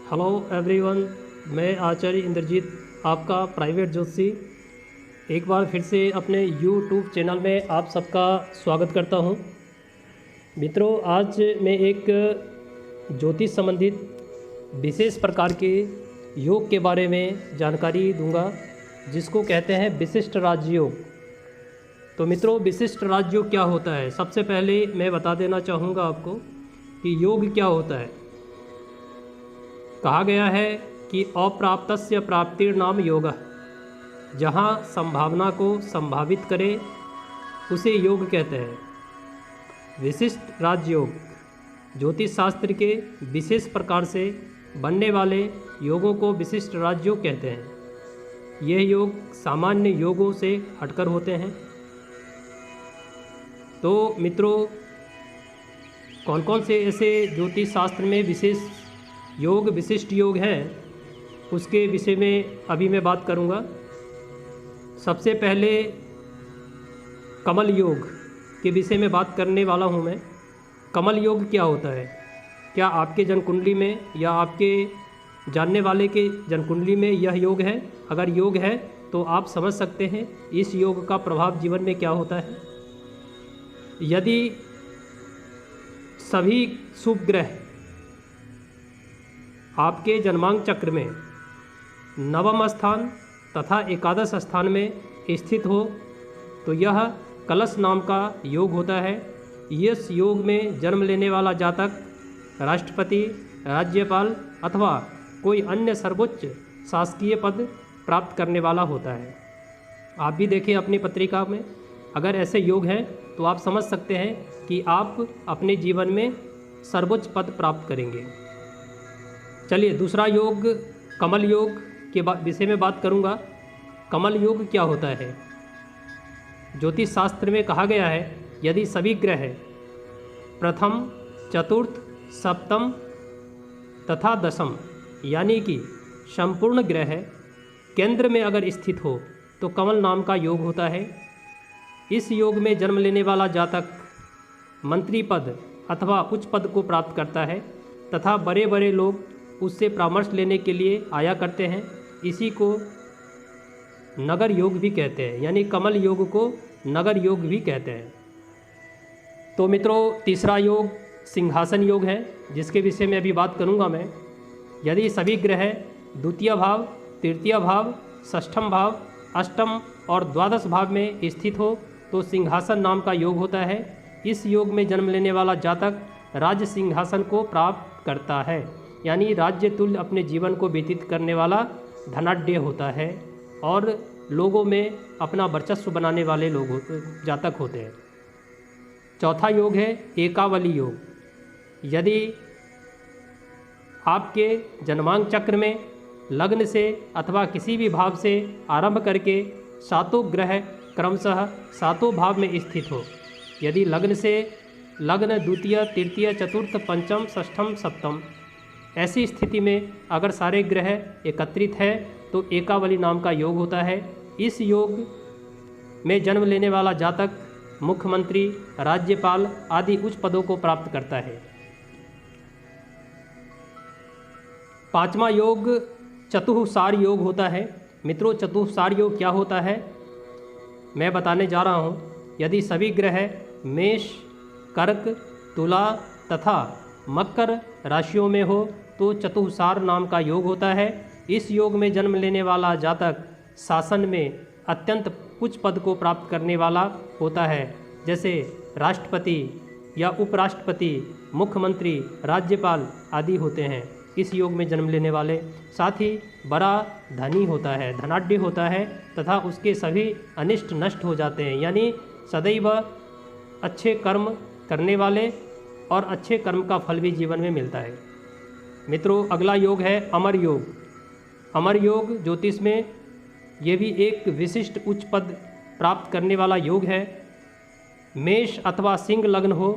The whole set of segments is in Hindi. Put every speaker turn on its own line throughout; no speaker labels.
हेलो एवरीवन, मैं आचार्य इंद्रजीत आपका प्राइवेट ज्योतिषी एक बार फिर से अपने यूट्यूब चैनल में आप सबका स्वागत करता हूं। मित्रों, आज मैं एक ज्योतिष संबंधित विशेष प्रकार के योग के बारे में जानकारी दूंगा, जिसको कहते हैं विशिष्ट राजयोग। तो मित्रों, विशिष्ट राजयोग क्या होता है? सबसे पहले मैं बता देना चाहूँगा आपको कि योग क्या होता है। कहा गया है कि अप्राप्तस्य प्राप्तिर्नाम योगः, जहाँ संभावना को संभावित करे उसे योग कहते हैं। विशिष्ट राजयोग ज्योतिष शास्त्र के विशेष प्रकार से बनने वाले योगों को विशिष्ट राजयोग कहते हैं। यह योग सामान्य योगों से हटकर होते हैं। तो मित्रों, कौन कौन से ऐसे ज्योतिष शास्त्र में विशेष योग, विशिष्ट योग हैं, उसके विषय में अभी मैं बात करूंगा। सबसे पहले कमल योग के विषय में बात करने वाला हूं मैं। कमल योग क्या होता है? क्या आपके जन्मकुंडली में या आपके जानने वाले के जन्मकुंडली में यह योग है? अगर योग है तो आप समझ सकते हैं इस योग का प्रभाव जीवन में क्या होता है। यदि सभी शुभ ग्रह आपके जन्मांक चक्र में नवम स्थान तथा एकादश स्थान में स्थित हो तो यह कलश नाम का योग होता है। इस योग में जन्म लेने वाला जातक राष्ट्रपति, राज्यपाल अथवा कोई अन्य सर्वोच्च शासकीय पद प्राप्त करने वाला होता है। आप भी देखें अपनी पत्रिका में, अगर ऐसे योग हैं तो आप समझ सकते हैं कि आप अपने जीवन में सर्वोच्च पद प्राप्त करेंगे। चलिए, दूसरा योग कमल योग के विषय में बात करूंगा। कमल योग क्या होता है? ज्योतिष शास्त्र में कहा गया है, यदि सभी ग्रह प्रथम, चतुर्थ, सप्तम तथा दशम यानी कि संपूर्ण ग्रह केंद्र में अगर स्थित हो तो कमल नाम का योग होता है। इस योग में जन्म लेने वाला जातक मंत्री पद अथवा उच्च पद को प्राप्त करता है तथा बड़े बड़े लोग उससे परामर्श लेने के लिए आया करते हैं। इसी को नगर योग भी कहते हैं, यानी कमल योग को नगर योग भी कहते हैं। तो मित्रों, तीसरा योग सिंहासन योग है, जिसके विषय में अभी बात करूंगा मैं। यदि सभी ग्रह द्वितीय भाव, तृतीय भाव, षष्ठम भाव, अष्टम और द्वादश भाव में स्थित हो तो सिंहासन नाम का योग होता है। इस योग में जन्म लेने वाला जातक राज्य सिंहासन को प्राप्त करता है, यानी राज्य तुल्य अपने जीवन को व्यतीत करने वाला धनाढ्य होता है और लोगों में अपना वर्चस्व बनाने वाले लोग जातक होते हैं। चौथा योग है एकावली योग। यदि आपके जन्मांक चक्र में लग्न से अथवा किसी भी भाव से आरंभ करके सातों ग्रह क्रमशः सातों भाव में स्थित हो, यदि लग्न द्वितीय, तृतीय, चतुर्थ, पंचम, षष्ठम, सप्तम, ऐसी स्थिति में अगर सारे ग्रह एकत्रित है तो एकावली नाम का योग होता है। इस योग में जन्म लेने वाला जातक मुख्यमंत्री, राज्यपाल आदि उच्च पदों को प्राप्त करता है। पांचवा योग चतुःसार योग होता है। मित्रों, चतुःसार योग क्या होता है मैं बताने जा रहा हूँ। यदि सभी ग्रह मेष, कर्क, तुला तथा मकर राशियों में हो तो चतुःसार नाम का योग होता है। इस योग में जन्म लेने वाला जातक शासन में अत्यंत उच्च पद को प्राप्त करने वाला होता है, जैसे राष्ट्रपति या उपराष्ट्रपति, मुख्यमंत्री, राज्यपाल आदि होते हैं इस योग में जन्म लेने वाले। साथ ही बड़ा धनी होता है, धनाढ्य होता है तथा उसके सभी अनिष्ट नष्ट हो जाते हैं, यानी सदैव अच्छे कर्म करने वाले और अच्छे कर्म का फल भी जीवन में मिलता है। मित्रों, अगला योग है अमर योग। अमर योग ज्योतिष में ये भी एक विशिष्ट उच्च पद प्राप्त करने वाला योग है। मेष अथवा सिंह लग्न हो,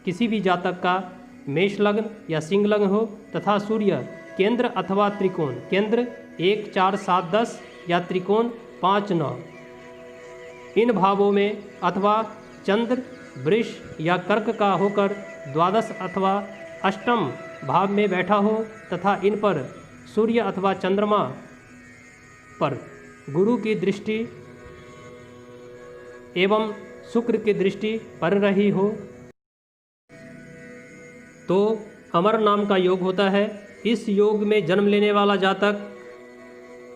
किसी भी जातक का मेष लग्न या सिंह लग्न हो तथा सूर्य केंद्र अथवा त्रिकोण, केंद्र 1, 4, 7, 10 या त्रिकोण 5, 9 इन भावों में अथवा चंद्र वृष या कर्क का होकर द्वादश अथवा अष्टम भाव में बैठा हो तथा इन पर सूर्य अथवा चंद्रमा पर गुरु की दृष्टि एवं शुक्र की दृष्टि पड़ रही हो तो अमर नाम का योग होता है। इस योग में जन्म लेने वाला जातक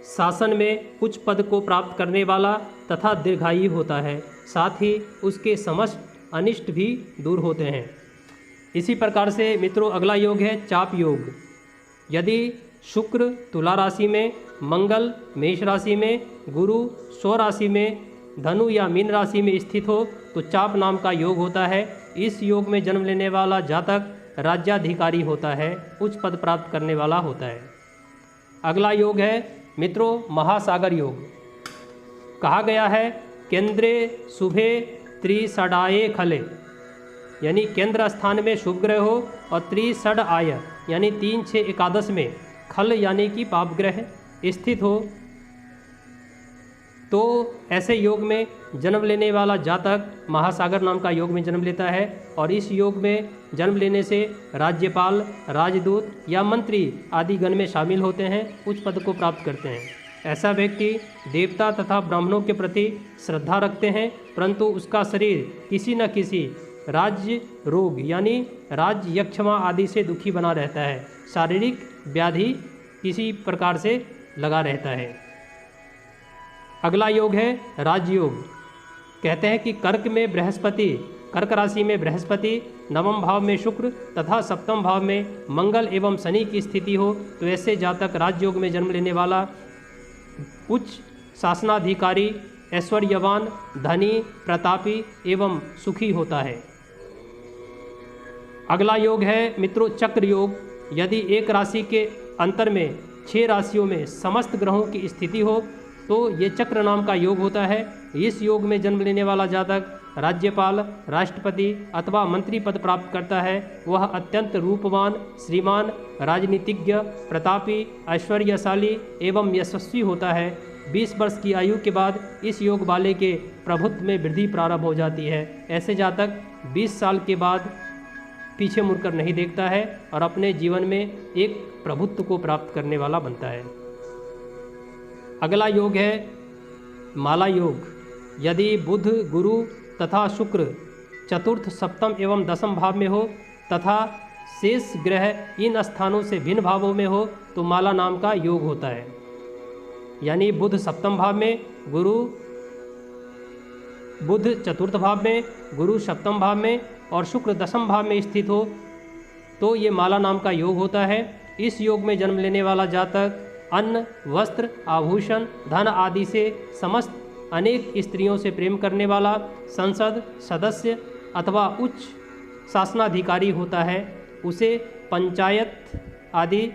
शासन में उच्च पद को प्राप्त करने वाला तथा दीर्घायु होता है, साथ ही उसके समस्त अनिष्ट भी दूर होते हैं। इसी प्रकार से मित्रों अगला योग है चाप योग। यदि शुक्र तुला राशि में, मंगल मेष राशि में, गुरु स्व राशि में, धनु या मीन राशि में स्थित हो तो चाप नाम का योग होता है। इस योग में जन्म लेने वाला जातक राज्याधिकारी होता है, उच्च पद प्राप्त करने वाला होता है। अगला योग है मित्रों महासागर योग। कहा गया है केंद्रे शुभे त्रिषडाये खले, यानी केंद्र स्थान में शुभ ग्रह हो और त्रिषड आय यानी 3, 6, एकादश में खल यानी कि पाप ग्रह स्थित हो तो ऐसे योग में जन्म लेने वाला जातक महासागर नाम का योग में जन्म लेता है। और इस योग में जन्म लेने से राज्यपाल, राजदूत या मंत्री आदि गण में शामिल होते हैं, उच्च पद को प्राप्त करते हैं। ऐसा व्यक्ति देवता तथा ब्राह्मणों के प्रति श्रद्धा रखते हैं, परंतु उसका शरीर किसी न किसी राज्य रोग यानी राज्य यक्षमा आदि से दुखी बना रहता है, शारीरिक व्याधि किसी प्रकार से लगा रहता है। अगला योग है राजयोग। कहते हैं कि कर्क राशि में बृहस्पति, नवम भाव में शुक्र तथा सप्तम भाव में मंगल एवं शनि की स्थिति हो तो ऐसे जातक राजयोग में जन्म लेने वाला उच्च शासनाधिकारी, ऐश्वर्यवान, धनी, प्रतापी एवं सुखी होता है। अगला योग है मित्रों चक्र योग। यदि एक राशि के अंतर में 6 राशियों में समस्त ग्रहों की स्थिति हो तो ये चक्र नाम का योग होता है। इस योग में जन्म लेने वाला जातक राज्यपाल, राष्ट्रपति अथवा मंत्री पद प्राप्त करता है। वह अत्यंत रूपवान, श्रीमान, राजनीतिज्ञ, प्रतापी, ऐश्वर्यशाली एवं यशस्वी होता है। 20 वर्ष की आयु के बाद इस योग वाले के प्रभुत्व में वृद्धि प्रारंभ हो जाती है। ऐसे जातक 20 साल के बाद पीछे मुड़कर नहीं देखता है और अपने जीवन में एक प्रभुत्व को प्राप्त करने वाला बनता है। अगला योग है माला योग। यदि बुध, गुरु तथा शुक्र चतुर्थ, सप्तम एवं दसम भाव में हो तथा शेष ग्रह इन स्थानों से भिन्न भावों में हो तो माला नाम का योग होता है। यानी बुध सप्तम भाव में, बुध चतुर्थ भाव में, गुरु सप्तम भाव में और शुक्र दसम भाव में स्थित हो तो ये माला नाम का योग होता है। इस योग में जन्म लेने वाला जातक अन्न, वस्त्र, आभूषण, धन आदि से समस्त अनेक स्त्रियों से प्रेम करने वाला संसद सदस्य अथवा उच्च शासनाधिकारी होता है। उसे पंचायत आदि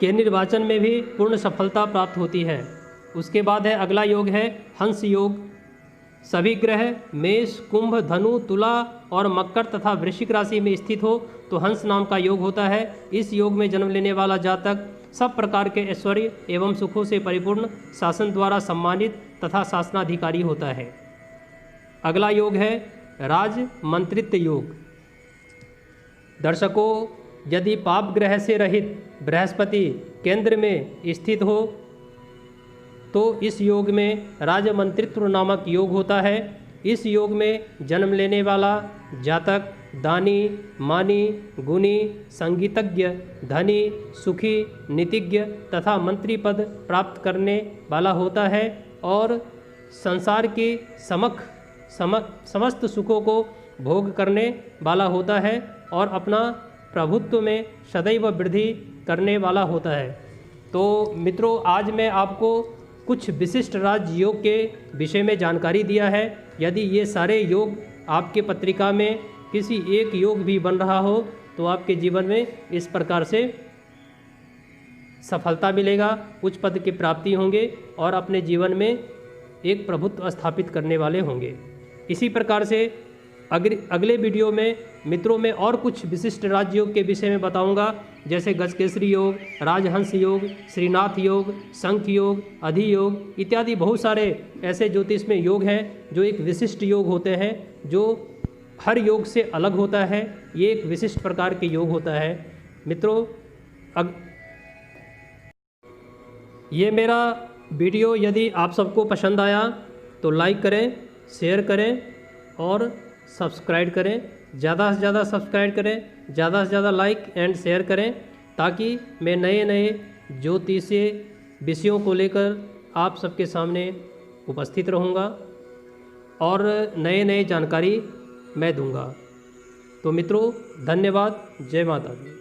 के निर्वाचन में भी पूर्ण सफलता प्राप्त होती है। उसके बाद है अगला योग है हंस योग। सभी ग्रह मेष, कुंभ, धनु, तुला और मकर तथा वृश्चिक राशि में स्थित हो तो हंस नाम का योग होता है। इस योग में जन्म लेने वाला जातक सब प्रकार के ऐश्वर्य एवं सुखों से परिपूर्ण, शासन द्वारा सम्मानित तथा शासनाधिकारी होता है। अगला योग है राज मंत्रित्व योग। दर्शकों, यदि पाप ग्रह से रहित बृहस्पति केंद्र में स्थित हो तो इस योग में राजमंत्रित्व नामक योग होता है। इस योग में जन्म लेने वाला जातक दानी, मानी, गुणी, संगीतज्ञ, धनी, सुखी, नीतिज्ञ तथा मंत्री पद प्राप्त करने वाला होता है और संसार के समस्त सुखों को भोग करने वाला होता है और अपना प्रभुत्व में सदैव वृद्धि करने वाला होता है। तो मित्रों, आज मैं आपको कुछ विशिष्ट राजयोग के विषय में जानकारी दिया है। यदि ये सारे योग आपके पत्रिका में किसी एक योग भी बन रहा हो तो आपके जीवन में इस प्रकार से सफलता मिलेगा, उच्च पद की प्राप्ति होंगे और अपने जीवन में एक प्रभुत्व स्थापित करने वाले होंगे। इसी प्रकार से अगले वीडियो में मित्रों में और कुछ विशिष्ट राजयोग के विषय में बताऊंगा, जैसे गजकेसरी योग, राजहंस योग, श्रीनाथ योग, शंख योग, अधियोग इत्यादि बहुत सारे ऐसे ज्योतिष में योग हैं जो एक विशिष्ट योग होते हैं, जो हर योग से अलग होता है। ये एक विशिष्ट प्रकार के योग होता है। मित्रों, ये मेरा वीडियो यदि आप सबको पसंद आया तो लाइक करें, शेयर करें और सब्सक्राइब करें। ज़्यादा से ज़्यादा सब्सक्राइब करें, ज़्यादा से ज़्यादा लाइक एंड शेयर करें, ताकि मैं नए नए ज्योतिषीय विषयों को लेकर आप सबके सामने उपस्थित रहूँगा और नए नए जानकारी मैं दूंगा। तो मित्रों, धन्यवाद। जय माता दी।